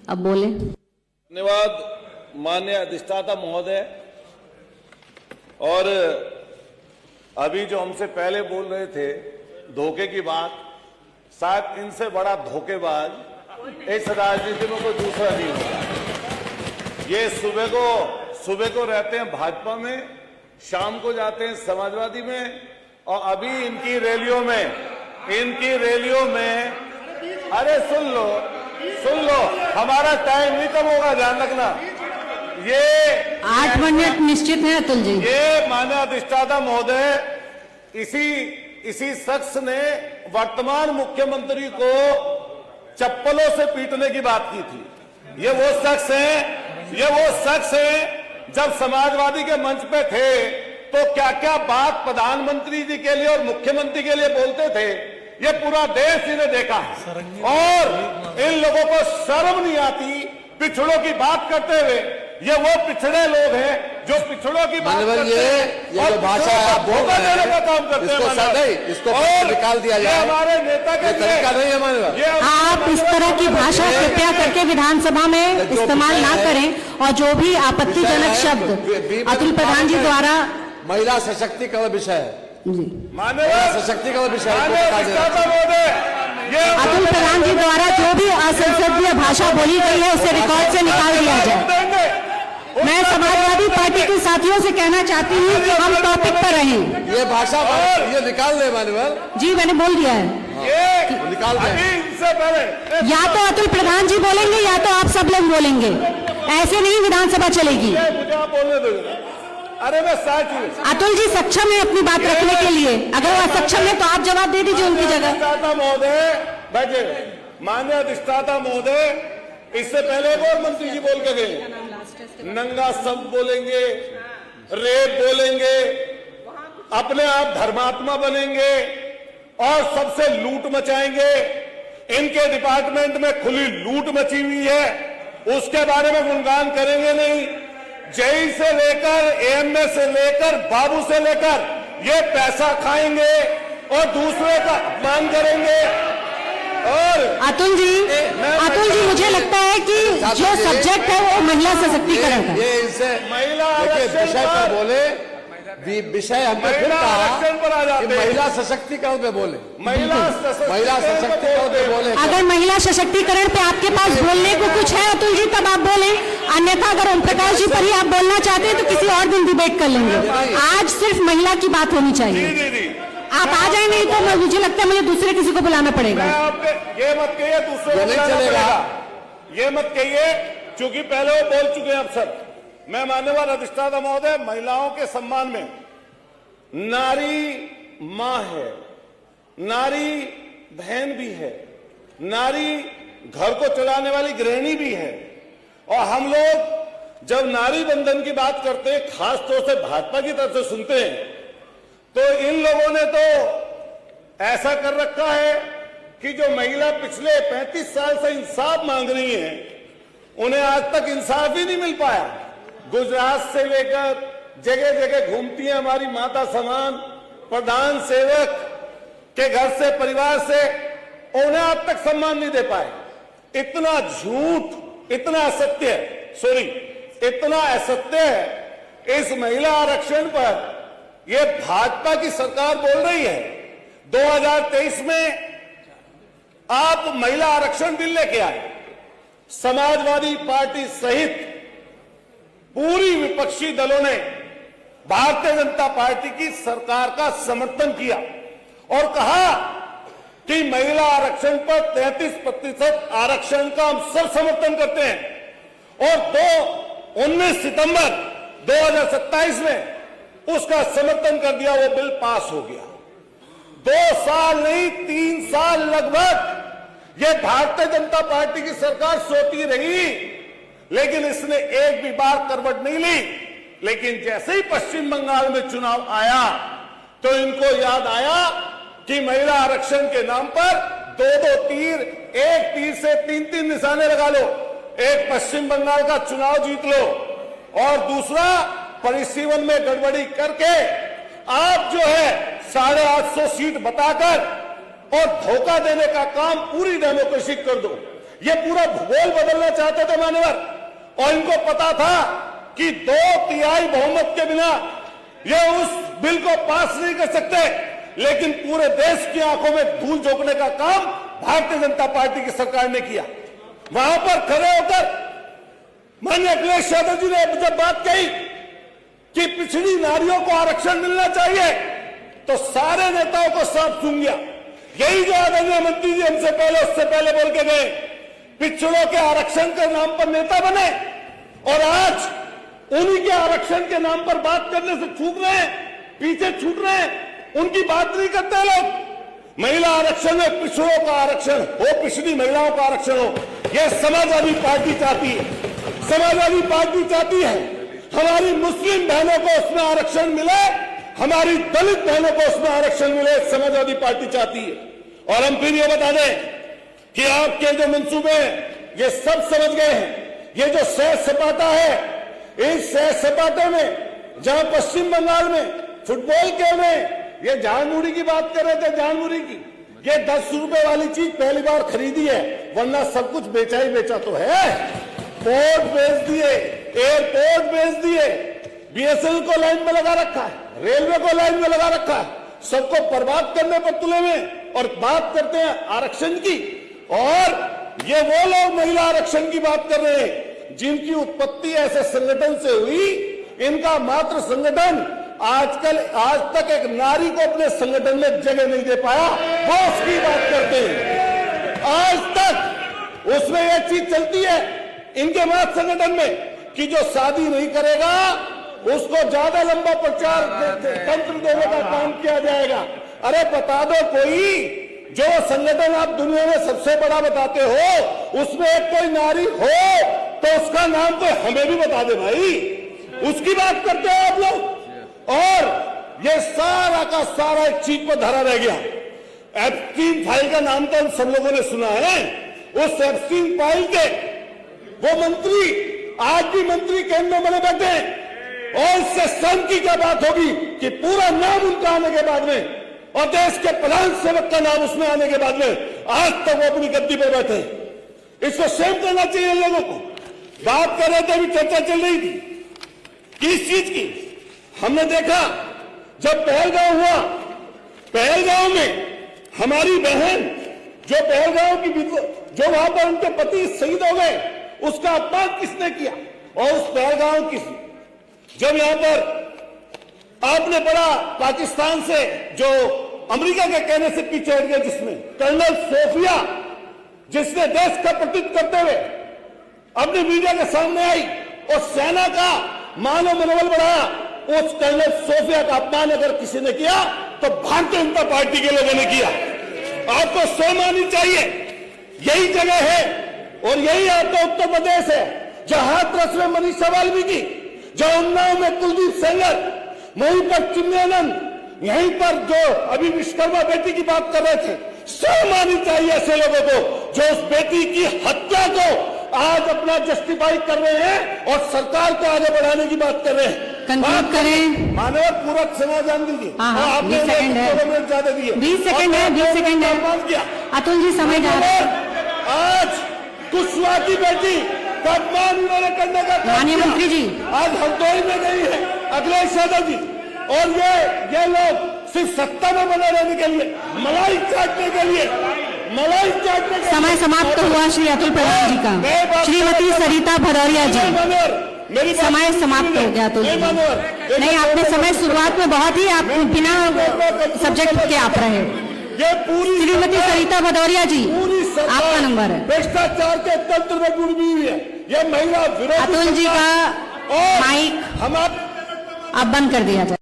अब बोले। धन्यवाद माननीय अधिष्ठाता महोदय। और अभी जो हमसे पहले बोल रहे थे धोखे की बात, शायद इनसे बड़ा धोखेबाज इस राजनीति में कोई दूसरा नहीं होगा। ये सुबह को रहते हैं भाजपा में, शाम को जाते हैं समाजवादी में, और अभी इनकी रैलियों में अरे सुन लो, हमारा टाइम नहीं कम होगा, ध्यान रखना। ये 8 मिनट निश्चित है अतुल जी। ये माननीय अधिष्ठाता महोदय, इसी शख्स ने वर्तमान मुख्यमंत्री को चप्पलों से पीटने की बात की थी। ये वो शख्स है जब समाजवादी के मंच पे थे तो क्या क्या बात प्रधानमंत्री जी के लिए और मुख्यमंत्री के लिए बोलते थे, ये पूरा देश इन्हें देखा है। और इन लोगों को शर्म नहीं आती पिछड़ों की बात करते हुए। ये वो पिछड़े लोग हैं जो पिछड़ों की बात करते हैं और भाषा आप बोल रहे हैं का काम करते हैं। इसको निकाल दिया जाए, हमारे नेता के तरीका नहीं है हमारे। आप इस तरह की भाषा कृपया करके विधानसभा में इस्तेमाल ना करें, और जो भी आपत्तिजनक शब्द अतुल प्रधान जी द्वारा महिला सशक्तिकरण विषय जी सशक्तिकरण विषय अतुल प्रधान जी द्वारा जो भी असंसदीय भाषा बोली गई है उसे रिकॉर्ड से निकाल दिया जाए। मैं समाजवादी पार्टी के साथियों से कहना चाहती हूँ कि हम टॉपिक पर रहें। ये भाषा ये निकाल दे मानवर जी, मैंने बोल दिया है। निकाल दे। या तो अतुल प्रधान जी बोलेंगे या तो आप सब लोग बोलेंगे, ऐसे नहीं विधानसभा चलेगी। अरे मैं अतुल जी सक्षम है अपनी बात रखने के लिए, अगर वो असक्षम है तो आप जवाब दे दीजिए उनकी जगह। महोदय बैठे, माननीय अधिष्ठाता महोदय, इससे पहले एक और मंत्री जी बोल के गए, नंगा शब्द बोलेंगे, रेप बोलेंगे, अपने आप धर्मात्मा बनेंगे और सबसे लूट मचाएंगे। इनके डिपार्टमेंट में खुली लूट मची हुई है, उसके बारे में गुणगान करेंगे नहीं। जेई से लेकर एएमए से लेकर बाबू से लेकर ये पैसा खाएंगे और दूसरे का अपमान करेंगे। और अतुल जी मुझे लगता है कि जो सब्जेक्ट है वो महिला सशक्तिकरण का। ये इनसे महिला विषय पर बोले, विषय हमने फिर कहा कि महिला सशक्तिकरण पे बोले, महिला सशक्तिकरण पे बोले। अगर महिला सशक्तिकरण पे आपके पास बोलने को कुछ है अतुल जी तब आप बोलें, अन्यथा अगर ओम प्रकाश जी पर ही आप बोलना चाहते हैं तो किसी और दिन डिबेट कर लेंगे। आज सिर्फ महिला की बात होनी चाहिए। आप आ जाए, नहीं तो मुझे लगता है मुझे दूसरे किसी को बुलाना पड़ेगा। ये मत कहिए दूसरे को बुलाना पड़ेगा, ये मत कहिए, क्योंकि पहले वो बोल चुके हैं अफसर। मैं मान्यवर अधिष्ठाता महोदय, महिलाओं के सम्मान में नारी मां है, नारी बहन भी है, नारी घर को चलाने वाली गृहिणी भी है। और हम लोग जब नारी बंधन की बात करते हैं, खास तौर से भाजपा की तरफ से सुनते हैं, तो इन लोगों ने तो ऐसा कर रखा है कि जो महिला पिछले 35 साल से इंसाफ मांग रही है, उन्हें आज तक इंसाफ ही नहीं मिल पाया। गुजरात से लेकर जगह जगह घूमती है हमारी माता समान, प्रधान सेवक के घर से, परिवार से, उन्हें आज तक सम्मान नहीं दे पाए। इतना झूठ, इतना असत्य, इतना असत्य है इस महिला आरक्षण पर। यह भाजपा की सरकार बोल रही है 2023 में आप महिला आरक्षण बिल लेके आए, समाजवादी पार्टी सहित पूरी विपक्षी दलों ने भारतीय जनता पार्टी की सरकार का समर्थन किया और कहा कि महिला आरक्षण पर 33% आरक्षण का हम सब समर्थन करते हैं। और 19 सितंबर 2027 में उसका समर्थन कर दिया, वो बिल पास हो गया। 2 साल नहीं 3 साल लगभग ये भारतीय जनता पार्टी की सरकार सोती रही, लेकिन इसने एक भी बार करवट नहीं ली। लेकिन जैसे ही पश्चिम बंगाल में चुनाव आया तो इनको याद आया कि महिला आरक्षण के नाम पर 2-2 तीर, एक तीर से 3-3 निशाने लगा लो। एक पश्चिम बंगाल का चुनाव जीत लो और दूसरा परिसीमन में गड़बड़ी करके आप जो है 850 सीट बताकर और धोखा देने का काम पूरी डेमोक्रेसी कर दो। ये पूरा भूगोल बदलना चाहते थे मान्यवर, और इनको पता था कि 2/3 बहुमत के बिना ये उस बिल को पास नहीं कर सकते। लेकिन पूरे देश की आंखों में धूल झोंकने का काम भारतीय जनता पार्टी की सरकार ने किया। वहां पर खड़े होकर माननीय अखिलेश यादव जी ने जब बात कही कि पिछड़ी नारियों को आरक्षण मिलना चाहिए, तो सारे नेताओं को सांप सूंघ गया। यही जो आदरणीय मंत्री जी हमसे पहले उससे पहले बोल के गए, पिछड़ों के आरक्षण के नाम पर नेता बने, और आज उन्हीं के आरक्षण के नाम पर बात करने से चूक रहे हैं, पीछे छूट रहे हैं, उनकी बात नहीं करते लोग। महिला आरक्षण में पिछड़ों का आरक्षण हो, पिछड़ी महिलाओं का आरक्षण हो, यह समाजवादी पार्टी चाहती है। समाजवादी पार्टी चाहती है हमारी मुस्लिम बहनों को उसमें आरक्षण मिले, हमारी दलित बहनों को उसमें आरक्षण मिले, समाजवादी पार्टी चाहती है। और हम फिर ये बता दें कि आपके जो मंसूबे हैं ये सब समझ गए हैं। ये जो सैर सपाटा है, इस सैर सपाटे में जहां पश्चिम बंगाल में फुटबॉल खेल रहे हैं, ये झाड़मुड़ी की बात कर रहे थे, झाड़मुड़ी की, ये 10 रुपए वाली चीज पहली बार खरीदी है, वरना सब कुछ बेचा ही बेचा तो है। पोर्ट बेच दिए, एयरपोर्ट बेच दिए, बीएसएनएल को लाइन में लगा रखा है, रेलवे को लाइन में लगा रखा है, सबको बर्बाद करने पर तुले हुए, और बात करते हैं आरक्षण की। और ये वो लोग महिला आरक्षण की बात कर रहे हैं जिनकी उत्पत्ति ऐसे संगठन से हुई, इनका मात्र संगठन आज तक एक नारी को अपने संगठन में जगह नहीं दे पाया, वो उसकी बात करते हैं। आज तक उसमें यह चीज चलती है इनके मात संगठन में कि जो शादी नहीं करेगा उसको ज्यादा लंबा प्रचार तंत्र देने का काम किया जाएगा। अरे बता दो कोई, जो संगठन आप दुनिया में सबसे बड़ा बताते हो उसमें एक कोई नारी हो तो उसका नाम तो हमें भी बता दे भाई, उसकी बात करते हो आप लोग। और ये सारा का सारा एक चीज पर धरा रह गया। एप्स्टीन फाइल का नाम तो हम सब लोगों ने सुना है। उस एप्स्टीन फाइल के वो मंत्री आज भी मंत्री केंद्र में बने बैठे हैं, और इससे शर्म की क्या बात होगी कि पूरा नाम उनका आने के बाद में और देश के प्रधान सेवक का नाम उसमें आने के बाद में आज तक वो अपनी गद्दी पर बैठे हैं। इसको शेम करना चाहिए लोगों को। बात कर रहे थे, अभी चर्चा चल रही थी किस चीज की। हमने देखा जब पहलगांव हुआ, पहलगांव में हमारी बहन जो पहलगांव की जो वहां पर उनके पति शहीद हो गए, उसका अपमान किसने किया। और उस पहलगांव की जब यहां पर आपने पढ़ा पाकिस्तान से जो अमेरिका के कहने से पीछे हट गए, जिसमें कर्नल सोफिया जिसने देश का प्रतिनिधित्व करते हुए अपनी मीडिया के सामने आई और सेना का मानव मनोबल बढ़ाया, उस कर्नल सोफिया का अपमान अगर किसी ने किया तो भारतीय जनता पार्टी के लोगों ने किया। आपको शर्म आनी चाहिए। यही जगह है और यही आपका उत्तर प्रदेश है जहां हाथरस में मनीषा वाल्मीकि, जहां उन्नाव में कुलदीप सेंगर, वहीं पर चिन्मयानंद, यहीं पर जो अभी विश्वकर्मा बेटी की बात कर रहे थे। शर्म आनी चाहिए ऐसे लोगों को जो उस बेटी की हत्या को आज अपना जस्टिफाई कर रहे हैं और सरकार को आगे बढ़ाने की बात कर रहे हैं। कंक्लूड करें। मानव पूरा समाधान दीजिए। हाँ, 20 सेकंड है, ज्यादा दिए, 20 सेकंड है, 20 सेकंड है। अतुल जी समय जा रहा है। आज कुशवाहा की बेटी का अपमान उन्होंने करने का काम माननीय किया। मंत्री जी, आज हरदोई में गई है अखिलेश यादव जी, और ये लोग सिर्फ सत्ता में बने रहने के लिए, मलाई चाटने के लिए, मलाई चाटने के समय समाप्त हुआ श्री अतुल प्रधान जी का। श्रीमती सरिता भदौरिया जी, समय समाप्त हो गया। तो नहीं, आपने समय शुरुआत में बहुत ही आप बिना सब्जेक्ट के आप रहे। ये पूरी श्रीमती सरिता भदौरिया जी, आपका नंबर है। भ्रष्टाचार के तंत्र में जुड़ी हुई है ये महिला विरोधी। अतुल जी का माइक हमारे अब बंद कर दिया जाए।